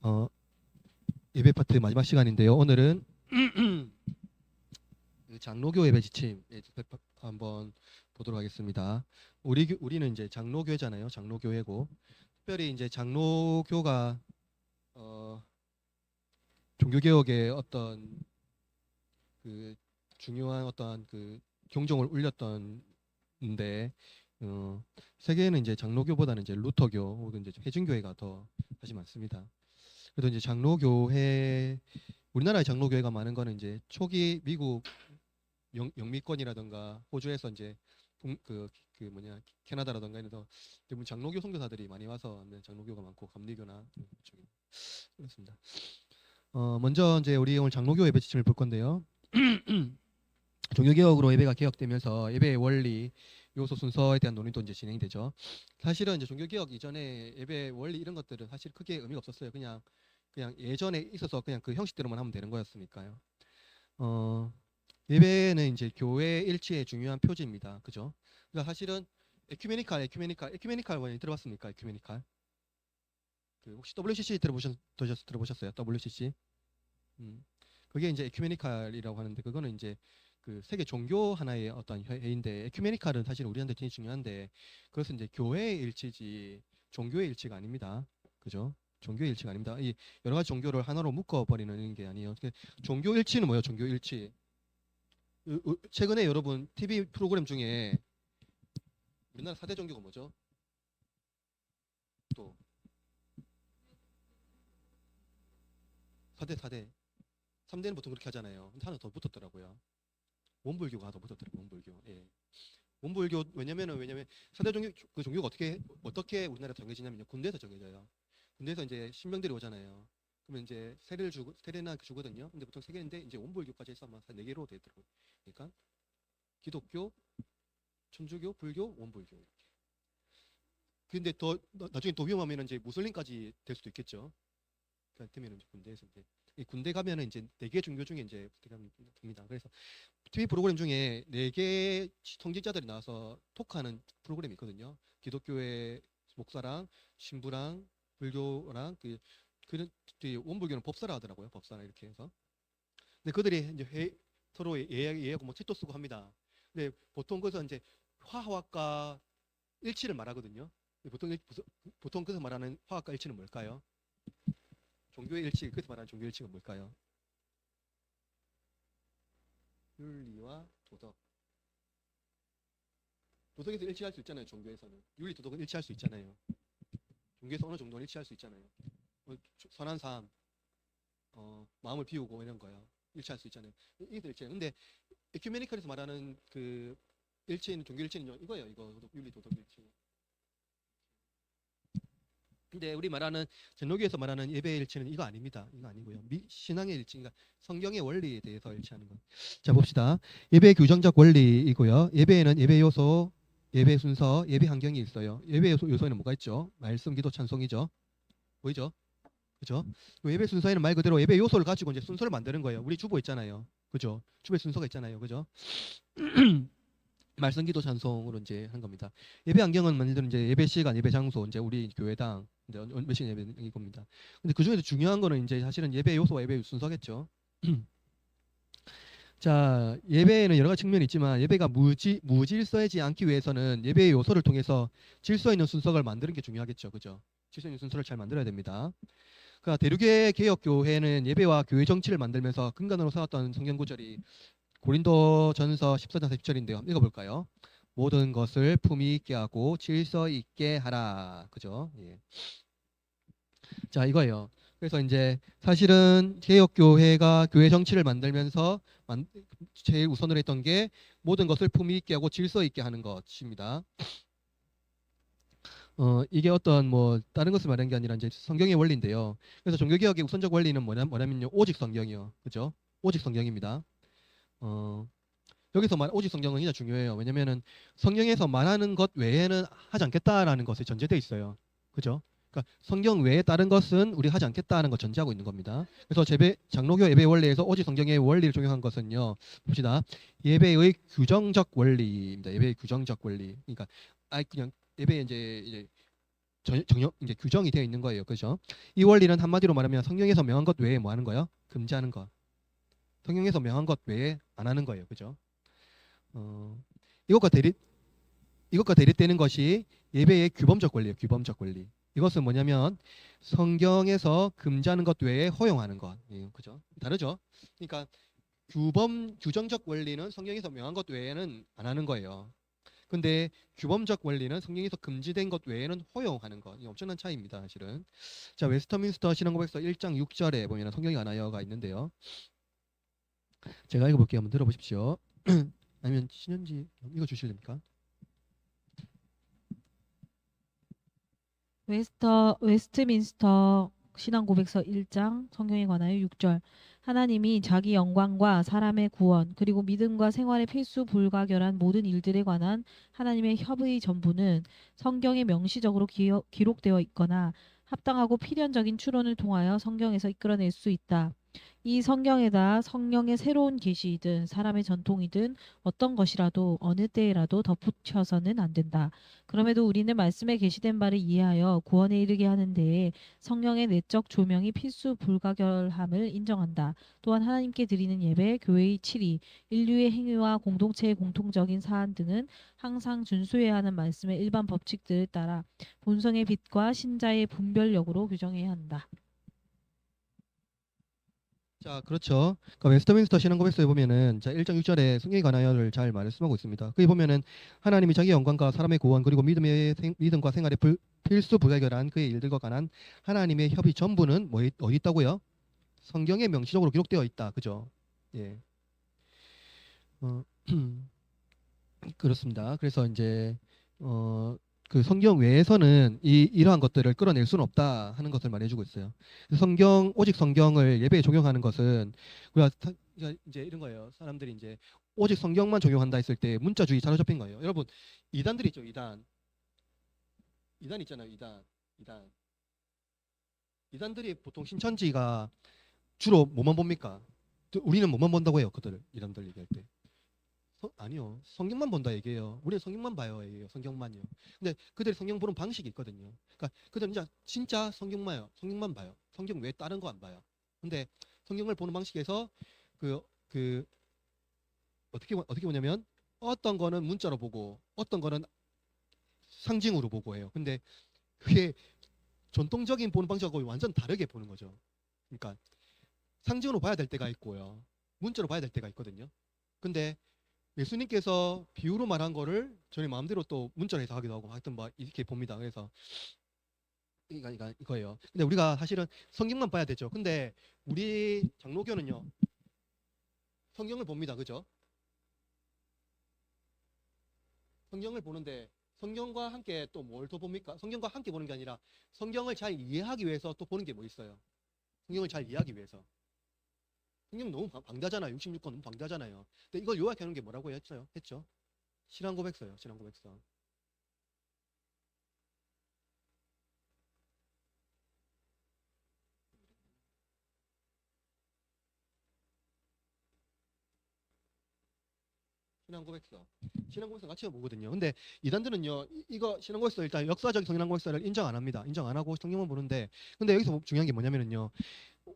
어, 예배 파트 마지막 시간인데요. 오늘은 그 장로교 예배 지침 한번 보도록 하겠습니다. 우리는 이제 장로교회잖아요. 장로교회고 특별히 이제 장로교가 종교개혁의 어떤 그 중요한 어떠한 그 경종을 울렸던데 세계에는 이제 장로교보다는 이제 루터교 혹은 이제 회중교회가 더 사실 많습니다. 그래도 이제 장로교회 우리나라의 장로교회가 많은 거는 이제 초기 미국 영미권이라든가 호주에서 이제 그 뭐냐 캐나다라든가 이래서 대부분 장로교 선교사들이 많이 와서 하는 장로교가 많고 감리교나 쪽이 그렇습니다. 먼저 이제 우리 오늘 장로교 예배 지침을 볼 건데요. 종교개혁으로 예배가 개혁되면서 예배의 원리, 요소 순서에 대한 논의도 이제 진행이 되죠. 사실은 이제 종교개혁 이전에 예배 원리 이런 것들은 사실 크게 의미가 없었어요. 그냥 예전에 있어서 그냥 그 형식대로만 하면 되는 거였으니까요. 어, 예배는 이제 교회 일치의 중요한 표지입니다. 그죠? 그러니까 사실은 에큐메니칼 원리 들어봤습니까? 에큐메니칼. 그 혹시 WCC 들어보셨어요? WCC. 음. 그게 이제 에큐메니칼이라고 하는데 그거는 이제 그 세계 종교 하나의 어떤 회의인데 에큐메니칼은 사실 우리한테 굉장히 중요한데 그것은 이제 교회의 일치지 종교의 일치가 아닙니다. 그죠? 종교의 일치가 아닙니다. 이 여러 가지 종교를 하나로 묶어 버리는 게 아니에요. 종교 일치는 뭐예요? 종교 일치. 최근에 여러분 TV 프로그램 중에 우리나라 4대 종교가 뭐죠? 또 4대 3대는 보통 그렇게 하잖아요. 근데 하나 더 붙었더라고요. 원불교가 더 붙었더라고요. 원불교. 예. 원불교 왜냐면 4대 종교 그 종교가 어떻게 우리나라에 정해지냐면요. 군대에서 정해져요. 군대에서 이제 신병들이 오잖아요. 그러면 이제 세례나 주거든요. 근데 보통 3개인데 이제 원불교까지 해서 아마 4개로 되더라고요. 그러니까 기독교, 천주교, 불교, 원불교. 근데 나중에 더 위험하면 이제 무슬림까지 될 수도 있겠죠. 그러니까 되면 이제 군대에서 이제 이 군대 가면은 이제 4개 종교 중에 이제 됩니다. 그래서 TV 프로그램 중에 4개 성직자들이 나와서 토크하는 프로그램이 있거든요. 기독교의 목사랑 신부랑 불교랑 그런 원불교는 법사라 하더라고요. 법사라 이렇게 해서. 근데 그들이 이제 서로 얘기하고 뭐 책도 쓰고 합니다. 근데 보통 그래서 이제 화학과 일치를 말하거든요. 보통 그래서 말하는 화학과 일치는 뭘까요? 종교의 일치, 그래서 말하는 종교의 일치가 뭘까요? 윤리와 도덕. 도덕에서 일치할 수 있잖아요. 종교에서는. 윤리, 도덕은 일치할 수 있잖아요. 종교에서 어느 정도는 일치할 수 있잖아요. 선한 삶, 마음을 비우고 이런 거요. 일치할 수 있잖아요. 이게 일치해요. 근데 에큐메니컬에서 말하는 그 일치는 종교 일치는 이거예요. 이거 윤리, 도덕 일치. 근데 우리 말하는 전로교에서 말하는 예배의 일치는 이거 아닙니다. 이거 아니고요. 신앙의 일치, 그러니까 성경의 원리에 대해서 일치하는 것. 자 봅시다. 예배 규정적 원리이고요. 예배에는 예배 요소, 예배 순서, 예배 환경이 있어요. 예배 요소에는 뭐가 있죠? 말씀, 기도, 찬송이죠. 보이죠? 그죠? 예배 순서에는 말 그대로 예배 요소를 가지고 이제 순서를 만드는 거예요. 우리 주보 있잖아요. 그죠? 주보에 순서가 있잖아요. 그죠? 말씀, 기도, 찬송으로 이제 한 겁니다. 예배 환경은 만일대로 이제 예배 시간, 예배 장소, 이제 우리 교회당 이제 몇 시간 예배인 겁니다. 근데 그 중에서 중요한 거는 이제 사실은 예배 요소와 예배 순서겠죠. 자, 예배에는 여러 가지 측면이 있지만 예배가 무질서이지 않기 위해서는 예배의 요소를 통해서 질서 있는 순서를 만드는 게 중요하겠죠. 그죠? 질서 있는 순서를 잘 만들어야 됩니다. 그러니까 대륙의 개혁 교회는 예배와 교회 정치를 만들면서 근간으로 세웠던 성경 구절이 고린도전서 14장 10절인데요. 읽어볼까요? 모든 것을 품위 있게 하고 질서 있게 하라. 그죠? 예. 자, 이거예요. 그래서 이제 사실은 개혁교회가 교회 정치를 만들면서 제일 우선으로 했던 게 모든 것을 품위 있게 하고 질서 있게 하는 것입니다. 이게 어떤 뭐 다른 것을 말하는 게 아니라 이제 성경의 원리인데요. 그래서 종교개혁의 우선적 원리는 뭐냐면요. 오직 성경이요. 그죠? 오직 성경입니다. 어, 여기서 말 오직 성경은 진짜 중요해요. 왜냐면은 성경에서 말하는 것 외에는 하지 않겠다라는 것이 전제돼 있어요. 그죠? 그러니까 성경 외에 다른 것은 우리 하지 않겠다는 걸 전제하고 있는 겁니다. 그래서 장로교 예배 원리에서 오직 성경의 원리를 적용한 것은요. 봅시다. 예배의 규정적 원리입니다. 예배의 규정적 원리. 그러니까 그냥 예배 이제 이제 규정이 되어 있는 거예요. 그죠? 이 원리는 한마디로 말하면 성경에서 명한 것 외에 뭐 하는 거예요? 금지하는 것. 성경에서 명한 것 외에 안 하는 거예요. 그죠? 어, 이것과 대립되는 것이 예배의 규범적 권리예요. 규범적 권리. 이것은 뭐냐면 성경에서 금지하는 것 외에 허용하는 것. 예, 그죠? 다르죠? 그러니까 규정적 원리는 성경에서 명한 것 외에는 안 하는 거예요. 근데 규범적 원리는 성경에서 금지된 것 외에는 허용하는 것. 이 엄청난 차이입니다, 사실은. 자, 웨스터민스터 신앙고백서 1장 6절에 보면 성경이 하나여가 있는데요. 제가 읽어볼게요. 한번 들어보십시오. 아니면 신현지 읽어 주실랍니까? 웨스트민스터 신앙고백서 1장 성경에 관하여 6절. 하나님이 자기 영광과 사람의 구원 그리고 믿음과 생활의 필수 불가결한 모든 일들에 관한 하나님의 협의 전부는 성경에 명시적으로 기록되어 있거나 합당하고 필연적인 추론을 통하여 성경에서 이끌어낼 수 있다. 이 성경에다 성령의 새로운 계시이든 사람의 전통이든 어떤 것이라도 어느 때에라도 덧붙여서는 안 된다. 그럼에도 우리는 말씀에 계시된 바를 이해하여 구원에 이르게 하는 데에 성령의 내적 조명이 필수 불가결함을 인정한다. 또한 하나님께 드리는 예배, 교회의 치리, 인류의 행위와 공동체의 공통적인 사안 등은 항상 준수해야 하는 말씀의 일반 법칙들을 따라 본성의 빛과 신자의 분별력으로 규정해야 한다. 자, 그렇죠. 그러니까 웨스터민스터 신앙고백서에 보면은 자, 1장 6절에 성경에 관하여를 잘 말씀하고 있습니다. 거기 보면은 하나님이 자기 영광과 사람의 구원 그리고 믿음과 생활의 필수 불가결한 그의 일들과 관한 하나님의 협의 전부는 어디 있다고요? 성경에 명시적으로 기록되어 있다. 그죠? 예. 어, 그렇습니다. 그래서 이제 그 성경 외에서는 이러한 것들을 끌어낼 수는 없다 하는 것을 말해주고 있어요. 오직 성경을 예배에 적용하는 것은 우리가 이제 이런 거예요. 사람들이 이제 오직 성경만 적용한다 했을 때 문자주의 사로잡힌 거예요. 여러분 이단들 있죠. 이단 있잖아요. 이단 이단들이 보통 신천지가 주로 뭐만 봅니까? 우리는 뭐만 본다고 해요. 그들 이단들 얘기할 때. 아니요. 성경만 본다 얘기해요. 우리는 성경만 봐요 얘기해요. 성경만요. 근데 그들이 성경 보는 방식이 있거든요. 그러니까 그들은 진짜 성경만 봐요. 성경 외에 다른 거 안 봐요. 근데 성경을 보는 방식에서 그 어떻게 보냐면 어떤 거는 문자로 보고 어떤 거는 상징으로 보고 해요. 근데 그게 전통적인 보는 방식하고 완전 다르게 보는 거죠. 그러니까 상징으로 봐야 될 때가 있고요. 문자로 봐야 될 때가 있거든요. 근데 예수님께서 비유로 말한 거를 저희 마음대로 또 문자로 해석하기도 하고 하여튼 뭐 이렇게 봅니다. 그래서 이거예요. 근데 우리가 사실은 성경만 봐야 되죠. 근데 우리 장로교는요. 성경을 봅니다. 그죠? 성경을 보는데 성경과 함께 또 뭘 더 봅니까? 성경과 함께 보는 게 아니라 성경을 잘 이해하기 위해서 또 보는 게 뭐 있어요? 성경을 잘 이해하기 위해서. 성경 너무 방대하잖아요. 66권 너무 방대하잖아요. 근데 이걸 요약하는 게 뭐라고 했죠? 신앙고백서요. 신앙고백서. 신앙고백서. 신앙고백서 같이 보거든요. 근데 이단들은요, 이거 신앙고백서 일단 역사적 신앙고백서를 인정 안 합니다. 인정 안 하고 성경만 보는데, 근데 여기서 중요한 게 뭐냐면은요,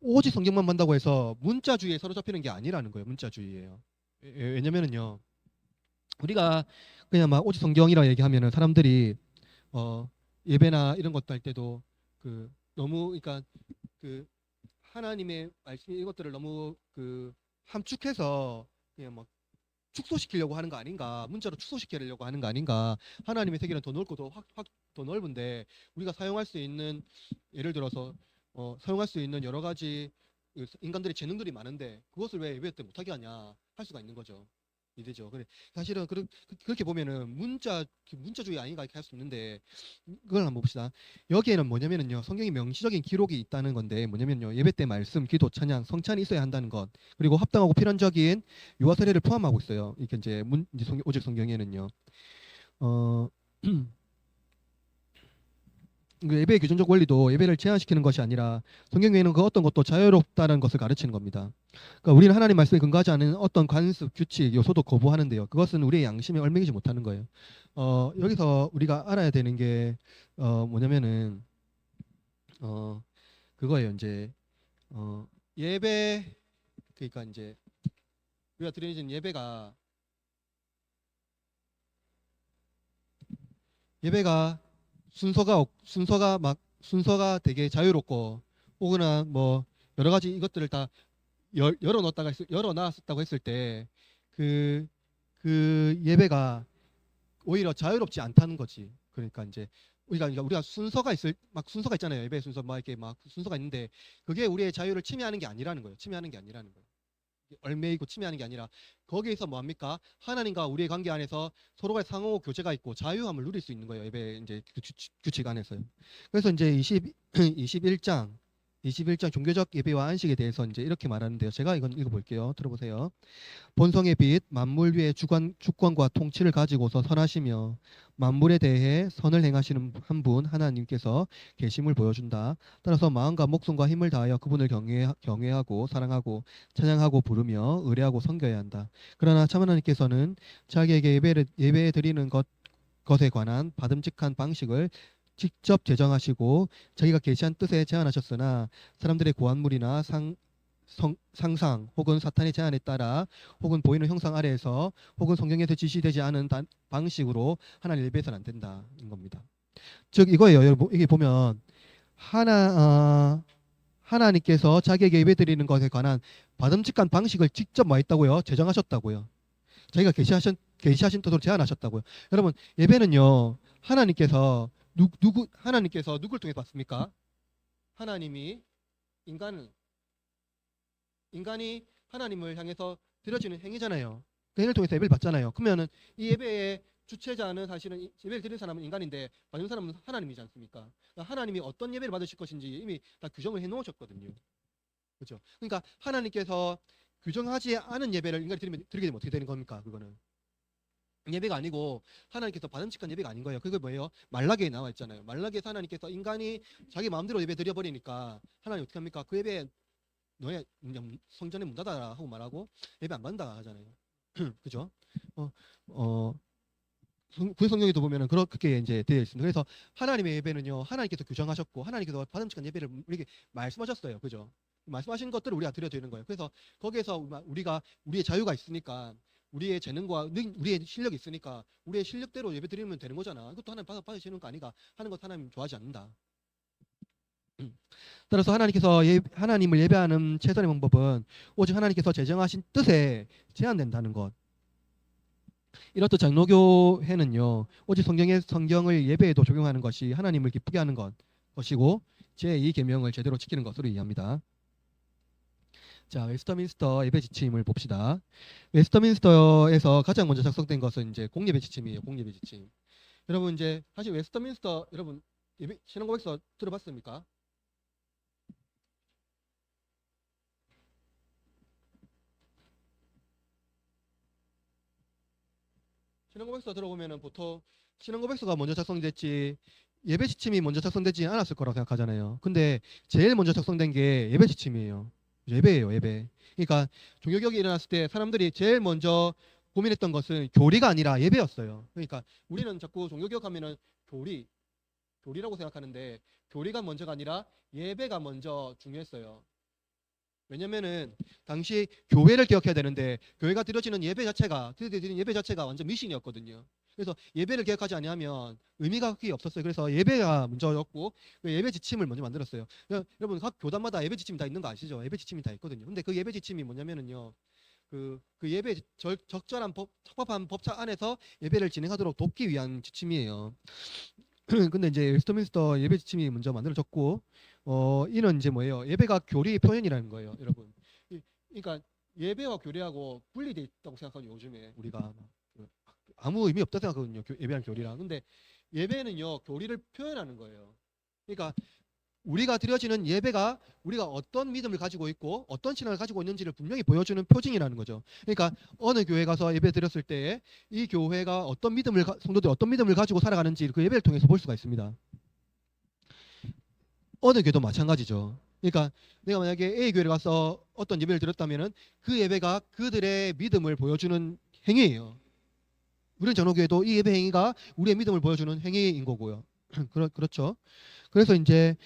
오직 성경만 본다고 해서 문자주의에 사로잡히는 게 아니라는 거예요. 문자주의예요. 왜냐면은요, 우리가 그냥 막 오직 성경이라 얘기하면은 사람들이 어, 예배나 이런 것도 할 때도 너무 그러니까 그 하나님의 말씀 이것들을 너무 함축해서 그냥 막 축소시키려고 하는 거 아닌가, 문자로 축소시키려고 하는 거 아닌가. 하나님의 세계는 더 넓고 확 더 넓은데 우리가 사용할 수 있는, 예를 들어서 사용할 수 있는 여러 가지 인간들의 재능들이 많은데 그것을 왜 예배 때 못하게 하냐 할 수가 있는 거죠. 이되죠. 그래 사실은 그렇게 보면은 문자주의 아닌가 이렇게 할 수 있는데, 그걸 한번 봅시다. 여기에는 뭐냐면은요, 성경이 명시적인 기록이 있다는 건데 뭐냐면요, 예배 때 말씀, 기도, 찬양, 성찬이 있어야 한다는 것, 그리고 합당하고 필연적인 유아 세례를 포함하고 있어요. 이게 오직 성경에는요. 어 그 예배의 규정적 원리도 예배를 제한시키는 것이 아니라 성경 외에는 그 어떤 것도 자유롭다는 것을 가르치는 겁니다. 그러니까 우리는 하나님 말씀에 근거하지 않은 어떤 관습, 규칙, 요소도 거부하는데요. 그것은 우리의 양심에 얽매이지 못하는 거예요. 여기서 우리가 알아야 되는 게 뭐냐면은 그거예요. 이제 예배 그러니까 이제 우리가 드리는 예배가 순서가 되게 자유롭고 혹은 뭐 여러 가지 이것들을 다 열어놨었다고 했을 때 그 예배가 오히려 자유롭지 않다는 거지. 그러니까 이제 우리가 순서가 있잖아요. 예배 순서 막 이렇게 막 순서가 있는데 그게 우리의 자유를 침해하는 게 아니라는 거예요. 침해하는 게 아니라는 거예요. 얽매이고 침해하는 게 아니라 거기에서 뭐합니까? 하나님과 우리의 관계 안에서 서로가 상호 교제가 있고 자유함을 누릴 수 있는 거예요. 예배 이제 규칙 안에서요. 그래서 이제 21장 종교적 예배와 안식에 대해서 이제 이렇게 말하는데요. 제가 이건 읽어볼게요. 들어보세요. 본성의 빛 만물 위에 주권과 통치를 가지고서 선하시며 만물에 대해 선을 행하시는 한 분 하나님께서 계심을 보여준다. 따라서 마음과 목숨과 힘을 다하여 그분을 경외하고 사랑하고 찬양하고 부르며 의뢰하고 섬겨야 한다. 그러나 참 하나님께서는 자기에게 예배 드리는 것에 관한 바듬직한 방식을 직접 제정하시고 자기가 계시한 뜻에 제안하셨으나 사람들의 고안물이나 상상 혹은 사탄의 제안에 따라 혹은 보이는 형상 아래에서 혹은 성경에서 지시되지 않은 방식으로 하나님을 예배해서는 안 된다는 겁니다. 즉 이거예요. 여러분 이게 보면 하나님께서 자기에게 예배드리는 것에 관한 바람직한 방식을 직접 뭐 했다고요? 제정하셨다고요. 자기가 계시하신 뜻으로 제안하셨다고요. 여러분 예배는요 하나님께서 누구를 통해 받습니까? 하나님이 인간이 하나님을 향해서 드려지는 행위잖아요. 그 행위를 통해서 예배를 받잖아요. 그러면은 이 예배의 주체자는 사실은 예배를 드리는 사람은 인간인데 받는 사람은 하나님이지 않습니까? 그러니까 하나님이 어떤 예배를 받으실 것인지 이미 다 규정을 해놓으셨거든요. 그렇죠? 그러니까 하나님께서 규정하지 않은 예배를 인간이 드리게 되면 어떻게 되는 겁니까? 그거는 예배가 아니고 하나님께서 바람직한 예배가 아닌 거예요. 그게 뭐예요? 말라기에 나와 있잖아요. 말라기에서 하나님께서 인간이 자기 마음대로 예배 드려버리니까 하나님 어떻게 합니까? 그 예배 너의 성전에 문 닫아라 하고 말하고 예배 안 받는다 하잖아요. 그죠? 구약성경에도 보면은 그렇게 이제 되어 있습니다. 그래서 하나님의 예배는요, 하나님께서 규정하셨고 하나님께서 바람직한 예배를 우리에게 말씀하셨어요. 그죠? 말씀하신 것들을 우리가 드려야 되는 거예요. 그래서 거기에서 우리의 자유가 있으니까 우리의 재능과 우리의 실력이 있으니까 우리의 실력대로 예배 드리면 되는 거잖아. 이것도 하나님 받으시는 거 아니가 하는 것 하나님 좋아하지 않는다. 따라서 하나님을 예배하는 최선의 방법은 오직 하나님께서 제정하신 뜻에 제한된다는 것. 이렇듯 장로교회는요 오직 성경을 예배에도 적용하는 것이 하나님을 기쁘게 하는 것이고 제2계명을 제대로 지키는 것으로 이해합니다. 자, 웨스터민스터 예배 지침을 봅시다. 웨스터민스터에서 가장 먼저 작성된 것은 이제 공예배 지침이에요. 공예배 지침. 여러분 이제 사실 웨스터민스터 여러분 신앙고백서 들어봤습니까? 신앙고백서 들어보면은 보통 신앙고백서가 먼저 작성됐지 예배 지침이 먼저 작성되지 않았을 거라고 생각하잖아요. 근데 제일 먼저 작성된 게 예배 지침이에요. 예배예요, 예배. 그러니까 종교개혁이 일어났을 때 사람들이 제일 먼저 고민했던 것은 교리가 아니라 예배였어요. 그러니까 우리는 자꾸 종교개혁하면은 교리라고 생각하는데 교리가 먼저가 아니라 예배가 먼저 중요했어요. 왜냐면은 당시 교회를 기억해야 되는데 교회가 드려지는 예배 자체가 완전 미신이었거든요. 그래서 예배를 기억하지 아니하면 의미가 크게 없었어요. 그래서 예배가 먼저였고 예배 지침을 먼저 만들었어요. 여러분 각 교단마다 예배 지침이 다 있는 거 아시죠? 예배 지침이 다 있거든요. 근데 그 예배 지침이 뭐냐면은요. 그 예배 적절한 적합한 법차 안에서 예배를 진행하도록 돕기 위한 지침이에요. 근데 이제 웨스터민스터 예배 지침이 먼저 만들어졌고 이는 이제 뭐예요? 예배가 교리의 표현이라는 거예요, 여러분. 그러니까 예배와 교리하고 분리돼 있다고 생각하죠, 요즘에 우리가 아무 의미 없다 생각하거든요, 예배랑 교리랑. 근데 예배는요, 교리를 표현하는 거예요. 그러니까 우리가 드려지는 예배가 우리가 어떤 믿음을 가지고 있고 어떤 신앙을 가지고 있는지를 분명히 보여주는 표징이라는 거죠. 그러니까 어느 교회 가서 예배 드렸을 때 이 교회가 성도들이 어떤 믿음을 가지고 살아가는지 그 예배를 통해서 볼 수가 있습니다. 어느 교회도 마찬가지죠. 그러니까 내가 만약에 A 교회를 가서 어떤 예배를 드렸다면은 그 예배가 그들의 믿음을 보여주는 행위예요. 우리는 장로교회도 이 예배 행위가 우리의 믿음을 보여주는 행위인 거고요. 그렇죠. 그래서 이제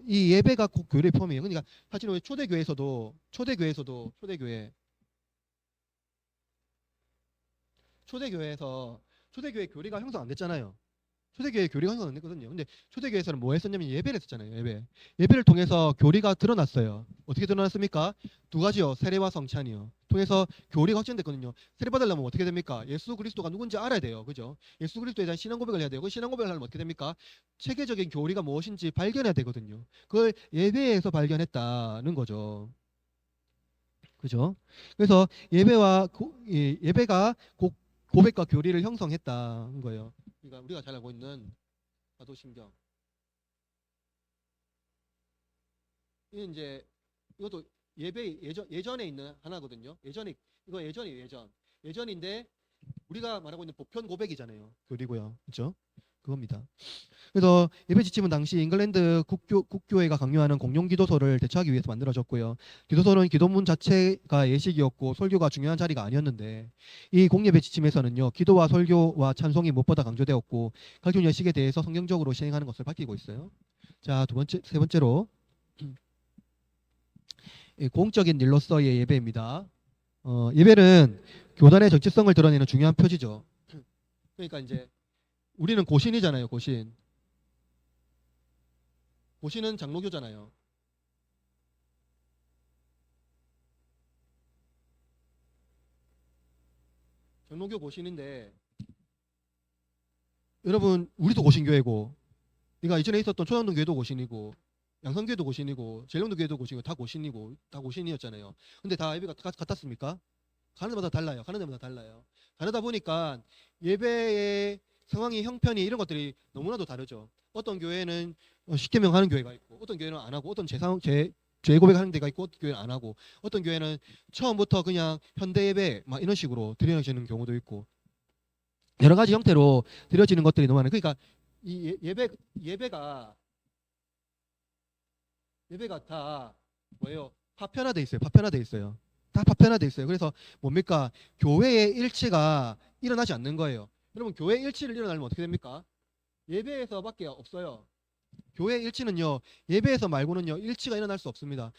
이 예배가 꼭 교회의 폼이에요. 그러니까 사실 우리 초대교회에서도 초대교회 교리가 형성 안 됐잖아요. 초대교회 교리가 형성 안 됐거든요. 근데 초대교회에서는 뭐 했었냐면 예배를 했었잖아요. 예배를 통해서 교리가 드러났어요. 어떻게 드러났습니까? 두 가지요. 세례와 성찬이요. 통해서 교리가 확정됐거든요. 세례 받으려면 어떻게 됩니까? 예수 그리스도가 누군지 알아야 돼요. 그죠? 예수 그리스도에 대한 신앙 고백을 해야 되고, 그 신앙 고백을 하려면 어떻게 됩니까? 체계적인 교리가 무엇인지 발견해야 되거든요. 그걸 예배에서 발견했다는 거죠. 그죠? 그래서 예배가 고백과 교리를 형성했다는 거예요. 그러니까 우리가 잘 알고 있는 사도신경. 이 이제 이것도 예전에 있는 하나거든요. 이거 예전이에요. 예전인데 우리가 말하고 있는 보편 고백이잖아요. 교리고요. 그렇죠? 그겁니다. 그래서 예배 지침은 당시 잉글랜드 국교회가 강요하는 공용 기도소를 대처하기 위해서 만들어졌고요. 기도소는 기도문 자체가 예식이었고 설교가 중요한 자리가 아니었는데, 이 공예배 지침에서는요, 기도와 설교와 찬송이 무엇보다 강조되었고 각종 예식에 대해서 성경적으로 시행하는 것을 밝히고 있어요. 자, 세 번째로 공적인 일로서의 예배입니다. 예배는 교단의 정체성을 드러내는 중요한 표지죠. 그러니까 이제 우리는 고신이잖아요. 고신은 장로교잖아요. 장로교 고신인데, 여러분 우리도 고신교회고, 그러니까 이전에 있었던 초장동 교회도 고신이고, 양성교회도 고신이고, 제령도 교회도 고신이고, 다 고신이고, 다 고신이었잖아요. 근데 다 예배가 같았습니까? 가는 데마다 달라요. 다르다 보니까 예배의 상황이, 형편이, 이런 것들이 너무나도 다르죠. 어떤 교회는 십계명 하는 교회가 있고, 어떤 교회는 안 하고, 어떤 죄 고백하는 데가 있고, 어떤 교회는 안 하고, 어떤 교회는 처음부터 그냥 현대 예배 막 이런 식으로 드려지는 경우도 있고, 여러 가지 형태로 드려지는 것들이 너무 많아요. 그러니까 이 예배가 다 뭐예요? 파편화돼 있어요. 다 파편화돼 있어요. 그래서 뭡니까? 교회의 일치가 일어나지 않는 거예요. 여러분, 교회 일치를 일어나려면 어떻게 됩니까? 예배에서밖에 없어요. 교회 일치는요, 예배에서 말고는요 일치가 일어날 수 없습니다.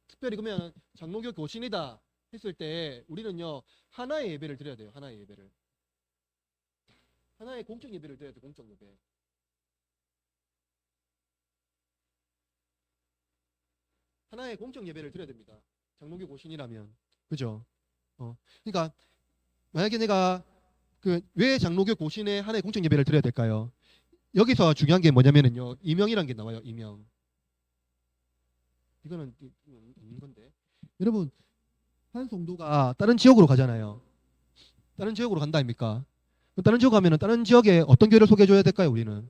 특별히 그러면 장로교 교신이다 했을 때 우리는요 하나의 예배를 드려야 돼요. 하나의 공적 예배를 드려야 돼요. 공적 예배. 하나의 공적 예배를 드려야 됩니다. 장로교 고신이라면. 그죠? 그러니까 만약에 내가 왜 장로교 고신의 하나의 공적 예배를 드려야 될까요? 여기서 중요한 게 뭐냐면은요, 이명이란 게 나와요. 이명. 이거는 없는 건데. 여러분, 한 성도가 다른 지역으로 가잖아요. 다른 지역으로 간다 아닙니까? 다른 지역 가면은 다른 지역에 어떤 교회를 소개해 줘야 될까요? 우리는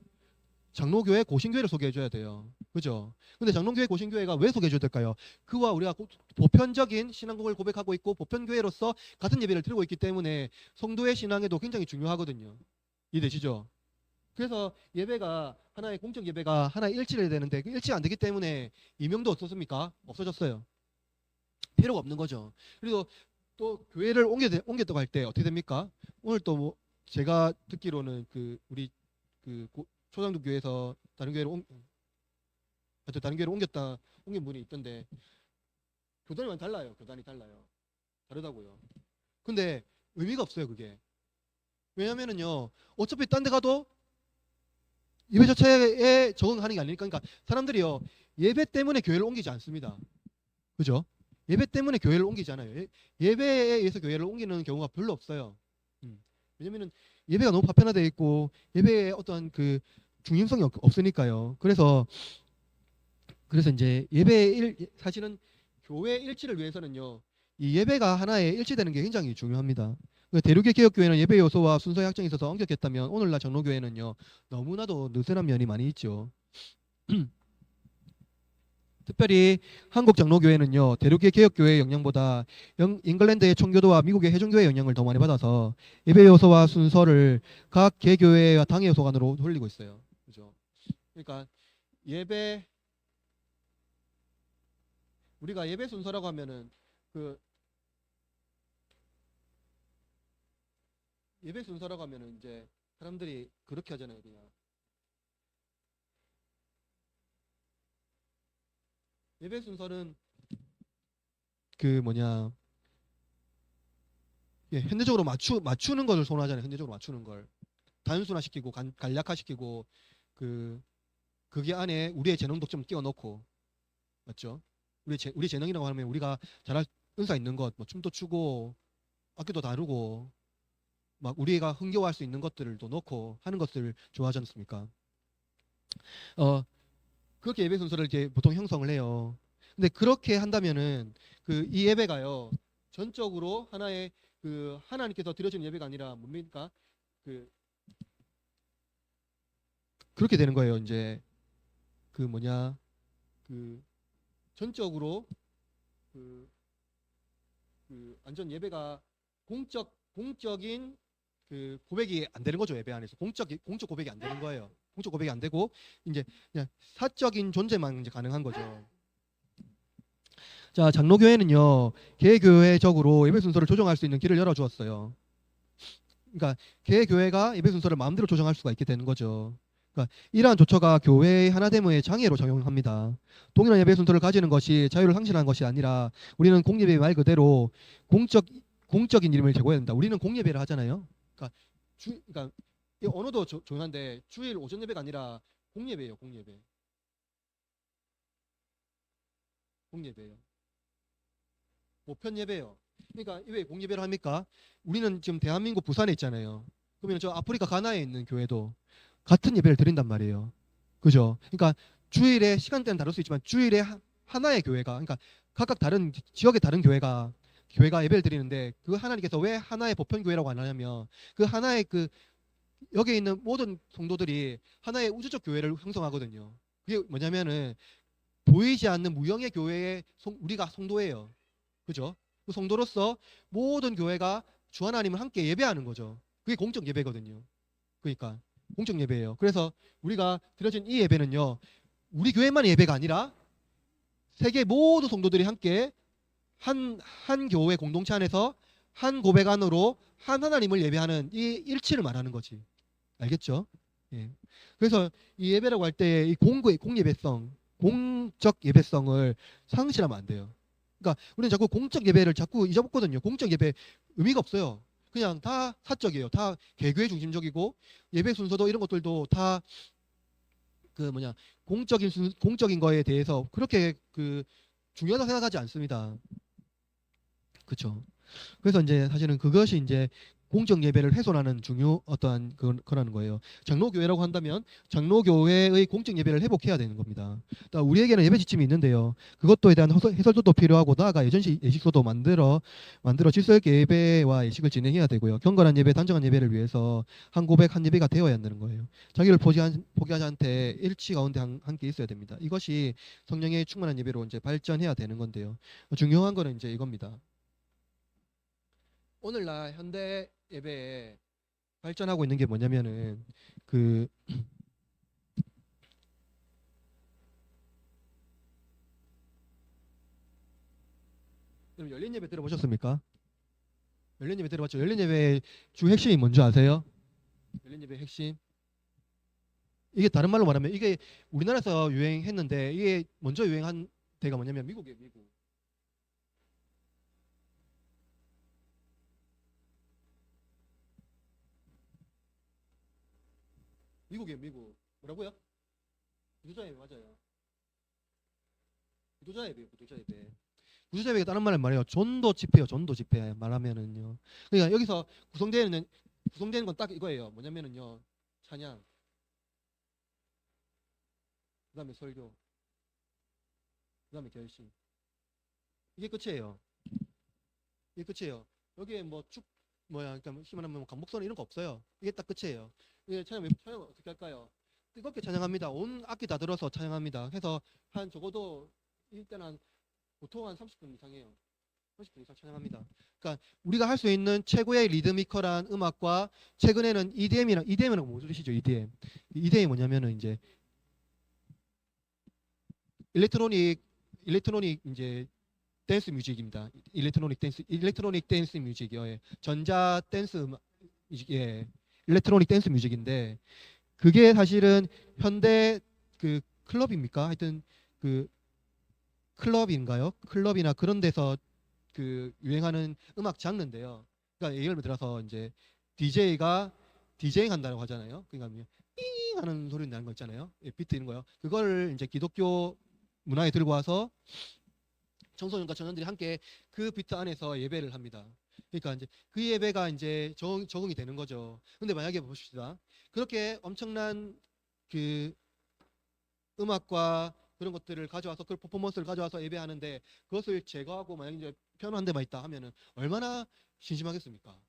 장로교회, 고신교회를 소개해 줘야 돼요. 그죠? 근데 장로교회, 고신교회가 왜 소개해 줘야 될까요? 그와 우리가 보편적인 신앙국을 고백하고 있고 보편교회로서 같은 예배를 드리고 있기 때문에 성도의 신앙에도 굉장히 중요하거든요. 이해되시죠? 그래서 예배가 하나의 공적 예배가 하나의 일치를 해야 되는데 그 일치가 안 되기 때문에 이명도 없었습니까? 없어졌어요. 필요가 없는 거죠. 그리고 또 교회를 옮겼다고 할 때 어떻게 됩니까? 오늘 또 뭐 제가 듣기로는 우리 초장도 교회에서 다른 교회로 옮긴 분이 있던데, 교단이 많이 달라요. 다르다고요. 근데 의미가 없어요, 그게. 왜냐면은요, 어차피 딴 데 가도 예배 자체에 적응하는 게 아니니까. 그러니까 사람들이요, 예배 때문에 교회를 옮기지 않습니다. 그죠? 예배 때문에 교회를 옮기지 않아요. 예배에 의해서 교회를 옮기는 경우가 별로 없어요. 왜냐면은 예배가 너무 파편화되어 있고 예배에 어떤 중심성이 없으니까요. 그래서 이제 사실은 교회 일치를 위해서는요, 이 예배가 하나의 일치되는 게 굉장히 중요합니다. 대륙의 개혁교회는 예배 요소와 순서의 확정이 있어서 엄격했다면 오늘날 장로교회는요 너무나도 느슨한 면이 많이 있죠. 특별히 한국 장로교회는요 대륙의 개혁교회의 영향보다 잉글랜드의 청교도와 미국의 해중교회의 영향을 더 많이 받아서 예배 요소와 순서를 각 개교회와 당회 요소 간으로 돌리고 있어요. 그죠? 그러니까 예배 우리가 예배 순서라고 하면은 그 예배 순서라고 하면은 이제 사람들이 그렇게 하잖아요. 그냥 예배 순서는 그 뭐냐 현대적으로 맞추는 것을 선호하잖아요. 현대적으로 맞추는 걸 단순화시키고 간략화시키고 그 그게 안에 우리의 재능도 좀 끼워 넣고 맞죠? 우리 재능이라고 하면 우리가 잘할 은사 있는 것, 뭐 춤도 추고 악기도 다루고 막 우리가 흥겨워할 수 있는 것들도 넣고 하는 것들 좋아하지 않습니까? 어 그렇게 예배 순서를 이제 보통 형성을 해요. 근데 그렇게 한다면은 그 이 예배가요 전적으로 하나의 그 하나님께서 드려주는 예배가 아니라 뭡니까? 그 그렇게 되는 거예요. 이제 그 뭐냐 그 전적으로 그, 그 완전 예배가 공적인 그 고백이 안 되는 거죠. 예배 안에서 공적 고백이 안 되는 거예요. 공적 고백이 안 되고 이제 그냥 사적인 존재만 이제 가능한 거죠. 자, 장로교회는요 개교회적으로 예배 순서를 조정할 수 있는 길을 열어주었어요. 그러니까 개교회가 예배 순서를 마음대로 조정할 수가 있게 되는 거죠. 그러니까 이러한 조처가 교회의 하나됨의 장애로 작용합니다. 동일한 예배 순서를 가지는 것이 자유를 상실하는 것이 아니라 우리는 공예배 말 그대로 공적인 이름을 제고해야 된다. 우리는 공예배를 하잖아요. 그러니까 이 언어도 조용한데 주일 오전 예배가 아니라 공예배예요. 공예배예요. 모편 예배요. 그러니까 왜 공예배를 합니까? 우리는 지금 대한민국 부산에 있잖아요. 그러면 저 아프리카 가나에 있는 교회도 같은 예배를 드린단 말이에요. 그죠? 그러니까 주일에 시간대는 다를 수 있지만 주일에 하나의 교회가 그러니까 각각 다른 지역의 다른 교회가 예배를 드리는데 그 하나님께서 왜 하나의 보편 교회라고 안 하냐면 그 하나의 그 여기에 있는 모든 성도들이 하나의 우주적 교회를 형성하거든요. 그게 뭐냐면은 보이지 않는 무형의 교회의 우리가 성도예요. 그죠? 그 성도로서 모든 교회가 주 하나님을 함께 예배하는 거죠. 그게 공적 예배거든요. 그러니까 공적 예배예요. 그래서 우리가 드려진 이 예배는요. 우리 교회만 예배가 아니라 세계 모든 성도들이 함께 한 교회 공동체 안에서 한 고백 안으로 한 하나님을 예배하는 이 일치를 말하는 거지. 알겠죠? 예. 그래서 이 예배라고 할 때 이 공예배성, 공적 예배성을 상실하면 안 돼요. 그러니까 우리는 자꾸 공적 예배를 자꾸 잊어먹거든요. 공적 예배 의미가 없어요. 그냥 다 사적이에요. 다 개교회 중심적이고 예배 순서도 이런 것들도 다 그 뭐냐 공적인 거에 대해서 그렇게 그 중요하다 생각하지 않습니다. 그렇죠. 그래서 이제 사실은 그것이 이제 공적 예배를 훼손하는 어떠한 거라는 거예요. 장로교회라고 한다면 장로교회의 공적 예배를 회복해야 되는 겁니다. 그러니까 우리에게는 예배 지침이 있는데요. 그것도에 대한 해설도 필요하고 나아가 예식소도 만들어 질서 있게 예배와 예식을 진행해야 되고요. 경건한 예배, 단정한 예배를 위해서 한 고백, 한 예배가 되어야 한다는 거예요. 자기를 포기하지 않되 일치 가운데 함께 있어야 됩니다. 이것이 성령의 충만한 예배로 이제 발전해야 되는 건데요. 중요한 거는 이제 이겁니다. 오늘날 현대 예배에 발전하고 있는 게 뭐냐면은 그 열린 예배 들어보셨습니까? 열린 예배 들어봤죠? 열린 예배의 주 핵심이 뭔지 아세요? 열린 예배 핵심 이게 다른 말로 말하면 이게 우리나라에서 유행했는데 이게 먼저 유행한 데가 뭐냐면 미국이에요. 미국 뭐라고요? 구두자 예배 맞아요. 구두자 예배가 다른 말을 말해요. 전도 집회 말하면은요. 그러니까 여기서 구성되는 건 딱 이거예요. 뭐냐면은요. 찬양, 그다음에 설교, 그다음에 결심. 이게 끝이에요. 여기에 그러니까 희망하면 뭐 감목선 이런 거 없어요. 이게 딱 끝이에요. 이게 찬양 어떻게 할까요? 뜨겁게 찬양합니다. 온 악기 다 들어서 찬양합니다. 해서 한 적어도 일단 보통 한 30분 이상이에요. 30분 이상 찬양합니다. 그러니까 우리가 할 수 있는 최고의 리드미컬한 음악과 최근에는 EDM이라고 뭐 들으시죠? EDM이 뭐냐면은 이제 일렉트로닉 일렉트로닉 이제 댄스 뮤직입니다. 일렉트로닉 댄스 뮤직이요. 예. 전자 댄스 예. 일렉트로닉 댄스 뮤직인데 그게 사실은 현대 그 클럽입니까? 하여튼 그 클럽인가요? 클럽이나 그런 데서 그 유행하는 음악 장르인데요. 그러니까 예를 들어서 이제 DJ가 디제잉 한다고 하잖아요. 그러니까 뭐 삥 하는 소리 나는 거 있잖아요. 예, 비트 있는 거요. 그거를 이제 기독교 문화에 들고 와서 청소년과 청년들이 함께 그 비트 안에서 예배를 합니다. 그러니까 이제 그 예배가 이제 적응이 되는 거죠. 근데 만약에 보십시다. 그렇게 엄청난 그 음악과 그런 것들을 가져와서 그 퍼포먼스를 가져와서 예배하는데 그것을 제거하고 만약에 이제 피아노 한 대만 있다 하면은 얼마나 심심하겠습니까?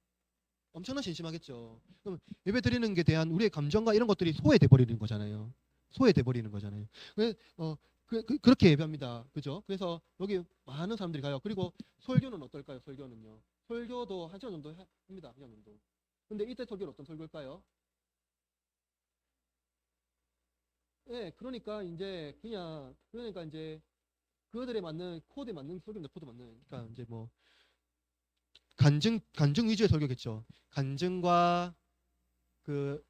엄청나 심심하겠죠. 그럼 예배 드리는 게 대한 우리의 감정과 이런 것들이 소외돼 버리는 거잖아요. 소외돼 버리는 거잖아요. 그렇게 예배합니다. 그죠? 그래서 여기 많은 사람들이 가요. 그리고 설교는 어떨까요? 설교는요. 설교도 1시간 정도 합니다. 1시간 정도. 근데 이때 설교는 어떤 설교일까요? 예, 그러니까 이제 그들에 맞는 코드에 맞는 설교입니다. 코드 맞는. 그러니까 이제 뭐 간증 위주의 설교겠죠. 간증과 그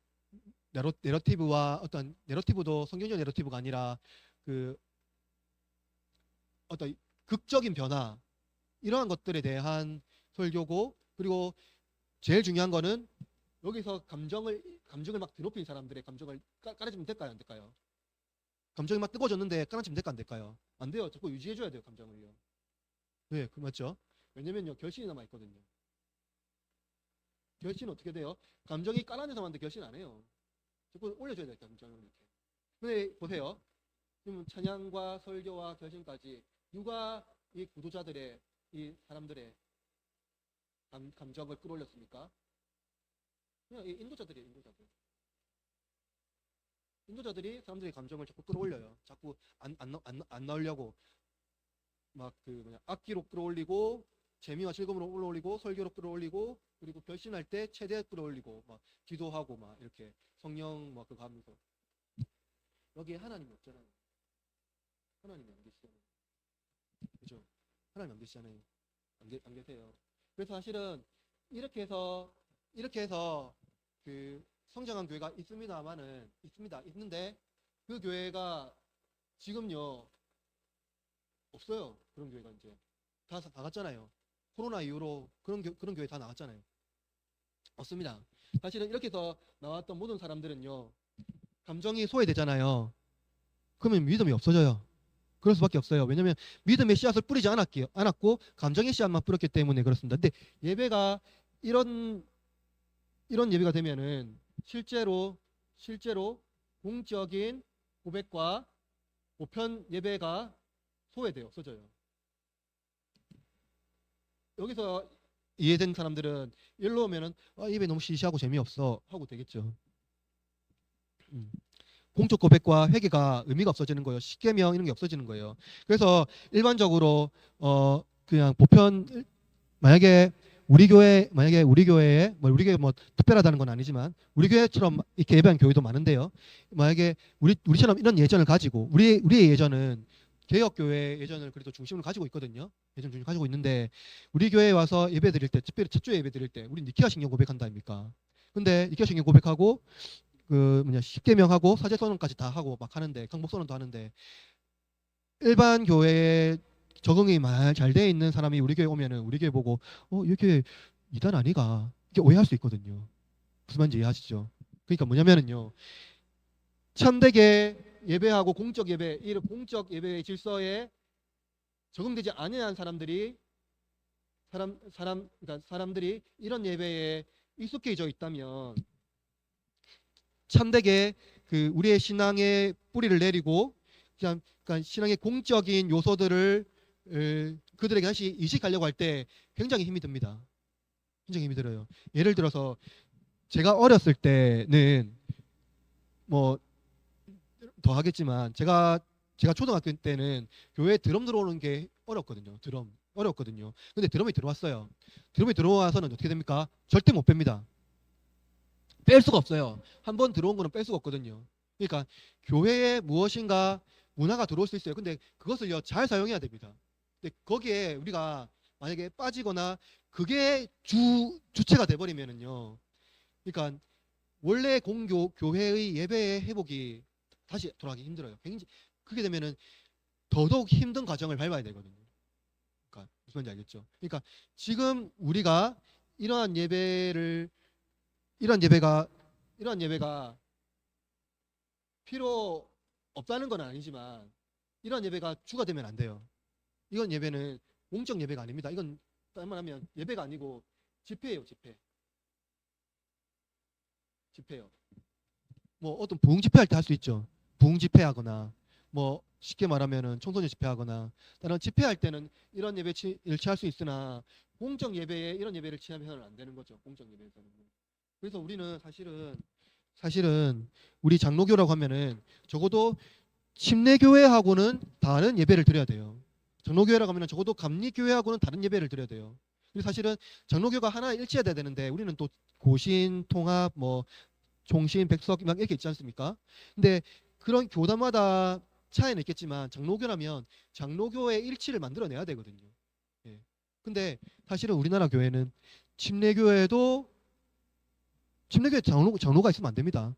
내러티브와 어떤 내러티브도 성경적 내러티브가 아니라 그 어떤 극적인 변화 이러한 것들에 대한 설교고 그리고 제일 중요한 거는 여기서 감정을 막 드높인 사람들의 감정을 깔아주면 될까요? 안 될까요? 감정이 막 뜨거워졌는데 깔아주면 될까 안 될까요? 안 돼요. 자꾸 유지해줘야 돼요. 감정을요. 네, 그 맞죠? 왜냐면요 결실이 남아 있거든요. 결실은 어떻게 돼요? 감정이 깔아내서 만든 결실 안 해요. 자꾸 올려줘야 돼요. 감정을 이렇게. 근데 보세요. 지금 찬양과 설교와 결심까지 누가 이 구도자들의 이 사람들의 감정을 끌어올렸습니까? 그냥 이 인도자들이에요. 인도자들이 사람들의 감정을 자꾸 끌어올려요. 자꾸 안 나오려고 막 악기로 끌어올리고 재미와 즐거움으로 끌어올리고 설교로 끌어올리고 그리고 결심할 때 최대 끌어올리고 막 기도하고 막 이렇게 성령 막 그거 하면서 여기에 하나님이 없잖아요. 하나님이 안 계시잖아요. 그죠? 하나님 안 계시잖아요. 안 계세요. 그래서 사실은 이렇게 해서 그 성장한 교회가 있는데 그 교회가 지금요 없어요. 그런 교회가 이제 다 나갔잖아요. 코로나 이후로 그런 교회 다 나갔잖아요. 없습니다. 사실은 이렇게 해서 나왔던 모든 사람들은요 감정이 소외되잖아요. 그러면 믿음이 없어져요. 그럴 수밖에 없어요. 왜냐하면 믿음의 씨앗을 뿌리지 않았고 감정의 씨앗만 뿌렸기 때문에 그렇습니다. 근데 예배가 이런 예배가 되면은 실제로 공적인 고백과 보편 예배가 소외돼요. 없어져요. 여기서 이해된 사람들은 일로 오면은 예배 너무 시시하고 재미없어 하고 되겠죠. 공적 고백과 회개가 의미가 없어지는 거예요. 십계명 이런 게 없어지는 거예요. 그래서 일반적으로 그냥 보편 만약에 우리 교회에 우리 교회 뭐 특별하다는 건 아니지만 우리 교회처럼 이렇게 예배한 교회도 많은데요. 만약에 우리처럼 이런 예전을 가지고 우리의 예전은 개혁 교회 예전을 그래도 중심을 가지고 있거든요. 예전 중심 가지고 있는데 우리 교회에 와서 예배 드릴 때 특별히 첫 주에 예배 드릴 때 우리 니케아 신경 고백한다 아닙니까? 근데 니케아 신경 고백하고 십계명하고 사제선언까지 다 하고 막 하는데 강복선언도 하는데 일반 교회에 적응이 잘 돼 있는 사람이 우리 교회 오면은 우리 교회 보고 이렇게 이단 아니가 이렇게 오해할 수 있거든요. 무슨 말인지 이해하시죠? 그러니까 뭐냐면은요 참되게 예배하고 공적 예배 이런 공적 예배의 질서에 적응되지 아니한 사람들이 그러니까 사람들이 이런 예배에 익숙해져 있다면 참되게 우리의 신앙의 뿌리를 내리고 그러니까 신앙의 공적인 요소들을 그들에게 다시 이식하려고 할 때 굉장히 힘이 듭니다. 굉장히 힘이 들어요. 예를 들어서 제가 어렸을 때는 뭐 더 하겠지만 제가 초등학교 때는 교회에 드럼 들어오는 게 어렵거든요. 어렵거든요. 근데 드럼이 들어왔어요. 드럼이 들어와서는 어떻게 됩니까? 절대 못 뺍니다. 뺄 수가 없어요. 한 번 들어온 거는 뺄 수가 없거든요. 그러니까 교회에 무엇인가 문화가 들어올 수 있어요. 근데 그것을요 잘 사용해야 됩니다. 근데 거기에 우리가 만약에 빠지거나 그게 주체가 돼버리면은요, 그러니까 원래 공교 교회의 예배 회복이 다시 돌아가기 힘들어요. 굉장히 그게 되면은 더더욱 힘든 과정을 밟아야 되거든요. 그러니까 무슨 말인지 알겠죠? 그러니까 지금 우리가 이러한 예배를 이러한 예배가 필요 없다는 건 아니지만 이러한 예배가 주가 되면 안 돼요. 이건 예배는 공적 예배가 아닙니다. 이건 따만 하면 예배가 아니고 집회예요, 집회. 집회요. 뭐 어떤 부흥 집회할 때 할 수 있죠. 부흥 집회하거나 뭐 쉽게 말하면은 청소년 집회하거나 다른 집회할 때는 이런 예배를 취할 수 있으나 공적 예배에 이런 예배를 취하면 안 되는 거죠. 공적 예배에서는. 그래서 우리는 사실은 우리 장로교라고 하면은 적어도 침례교회하고는 다른 예배를 드려야 돼요. 장로교회라고 하면 적어도 감리교회하고는 다른 예배를 드려야 돼요. 그래서 사실은 장로교가 하나 일치해야 되는데 우리는 또 고신, 통합, 뭐 종신, 백석 막 이렇게 있지 않습니까? 근데 그런 교단마다 차이는 있겠지만 장로교라면 장로교의 일치를 만들어내야 되거든요. 예. 근데 사실은 우리나라 교회는 침례교회도 침례교회 장로가 있으면 안 됩니다.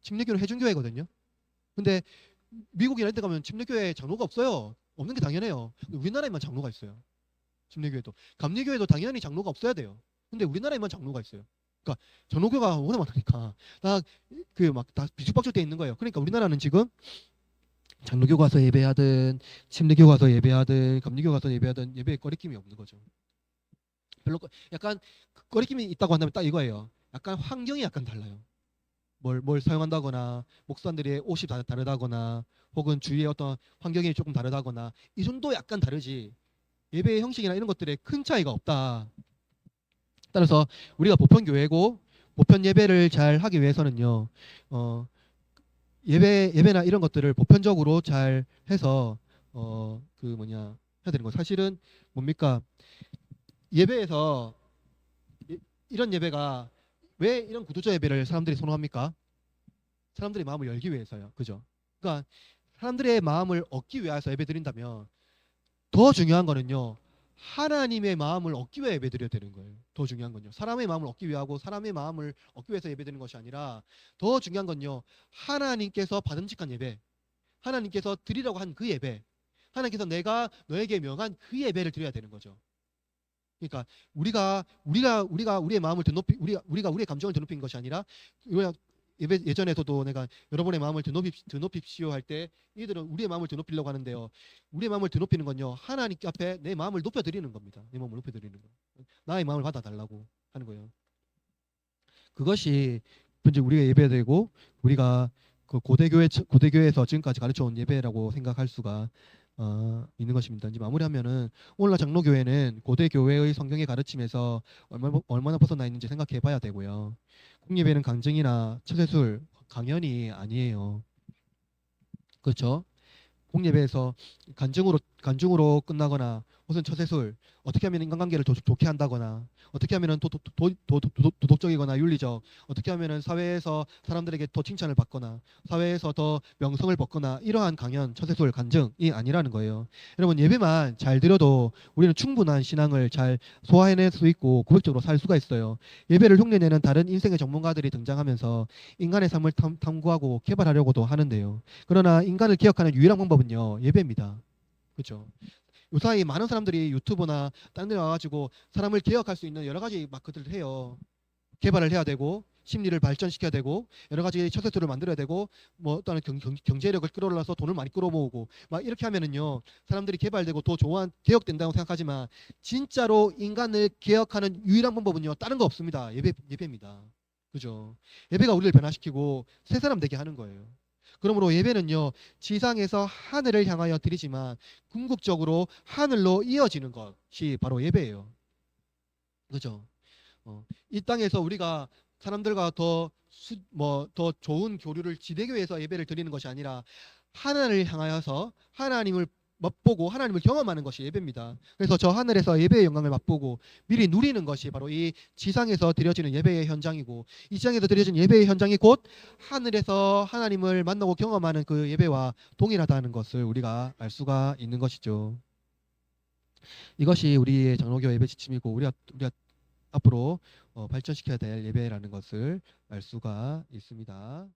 침례교는 해준교회거든요. 근데 미국이나 이런 데 가면 침례교회 장로가 없어요. 없는 게 당연해요. 근데 우리나라에만 장로가 있어요. 침례교회도. 감리교회도 당연히 장로가 없어야 돼요. 근데 우리나라에만 장로가 있어요. 그러니까 장로교가 워낙 많으니까 다 그 막 다 비죽박죽돼 있는 거예요. 그러니까 우리나라는 지금 장로교 가서 예배하든 침례교 가서 예배하든 감리교 가서 예배하든 예배에 꺼리낌이 없는 거죠. 별로 약간 꺼리낌이 있다고 한다면 딱 이거예요. 약간 환경이 약간 달라요. 뭘 사용한다거나 목사들의 옷이 다르다거나 혹은 주위의 어떤 환경이 조금 다르다거나 이 정도 약간 다르지 예배의 형식이나 이런 것들에 큰 차이가 없다. 따라서 우리가 보편 교회고 보편 예배를 잘 하기 위해서는요, 예배나 이런 것들을 보편적으로 잘 해서 그 뭐냐 해야 되는 거. 사실은 뭡니까 예배에서 이런 예배가 왜 이런 구두조 예배를 사람들이 선호합니까? 사람들의 마음을 열기 위해서요. 그죠? 그러니까 사람들의 마음을 얻기 위해서 예배드린다면 더 중요한 거는요. 하나님의 마음을 얻기 위해 예배드려야 되는 거예요. 더 중요한 건요. 사람의 마음을 얻기 위하고 사람의 마음을 얻기 위해서 예배드리는 것이 아니라 더 중요한 건요. 하나님께서 받음직한 예배, 하나님께서 드리라고 한 그 예배, 하나님께서 내가 너에게 명한 그 예배를 드려야 되는 거죠. 그러니까 우리가 우리의 마음을 드높이 우리가 우리의 감정을 드높인 것이 아니라 예전에서도 내가 여러분의 마음을 드높입시오 할 때 이들은 우리의 마음을 드높이려고 하는데요. 우리의 마음을 드높이는 건요. 하나님께 앞에 내 마음을 높여드리는 겁니다. 내 마음을 높여드리는 거. 나의 마음을 받아달라고 하는 거예요. 그것이 이제 우리가 예배되고 우리가 그 고대교회에서 지금까지 가르쳐온 예배라고 생각할 수가 있는 것입니다. 이제 마무리하면은 오늘날 장로교회는 고대교회의 성경의 가르침에서 얼마나 벗어나 있는지 생각해봐야 되고요. 공예배는 강증이나 처세술, 강연이 아니에요. 그렇죠? 공예배에서 간증으로 끝나거나 무슨 처세술 어떻게 하면 인간관계를 좋게 한다거나 어떻게 하면 도덕적이거나 윤리적 어떻게 하면 사회에서 사람들에게 더 칭찬을 받거나 사회에서 더 명성을 받거나 이러한 강연 처세술 간증이 아니라는 거예요. 여러분 예배만 잘 드려도 우리는 충분한 신앙을 잘 소화해낼 수 있고 고백적으로 살 수가 있어요. 예배를 흉내내는 다른 인생의 전문가들이 등장하면서 인간의 삶을 탐구하고 개발하려고도 하는데요. 그러나 인간을 기억하는 유일한 방법은요 예배입니다. 그렇죠? 요사이 많은 사람들이 유튜브나 다른 데 와가지고 사람을 개혁할 수 있는 여러 가지 마크들을 해요. 개발을 해야 되고 심리를 발전시켜야 되고 여러 가지 처세술을 만들어야 되고 뭐 또는 경제력을 끌어올라서 돈을 많이 끌어모으고 막 이렇게 하면은요 사람들이 개발되고 더 좋은 개혁된다고 생각하지만 진짜로 인간을 개혁하는 유일한 방법은요 다른 거 없습니다. 예배입니다. 그죠? 예배가 우리를 변화시키고 새 사람 되게 하는 거예요. 그러므로 예배는요 지상에서 하늘을 향하여 드리지만 궁극적으로 하늘로 이어지는 것이 바로 예배예요. 그죠? 이 땅에서 우리가 사람들과 더 좋은 교류를 지대교회에서 예배를 드리는 것이 아니라 하나님을 향하여서 하나님을 맛보고 하나님을 경험하는 것이 예배입니다. 그래서 저 하늘에서 예배의 영광을 맛보고 미리 누리는 것이 바로 이 지상에서 드려지는 예배의 현장이고, 이 지상에서 드려지는 예배의 현장이 곧 하늘에서 하나님을 만나고 경험하는 그 예배와 동일하다는 것을 우리가 알 수가 있는 것이죠. 이것이 우리의 장로교 예배 지침이고 우리가 앞으로 발전시켜야 될 예배라는 것을 알 수가 있습니다.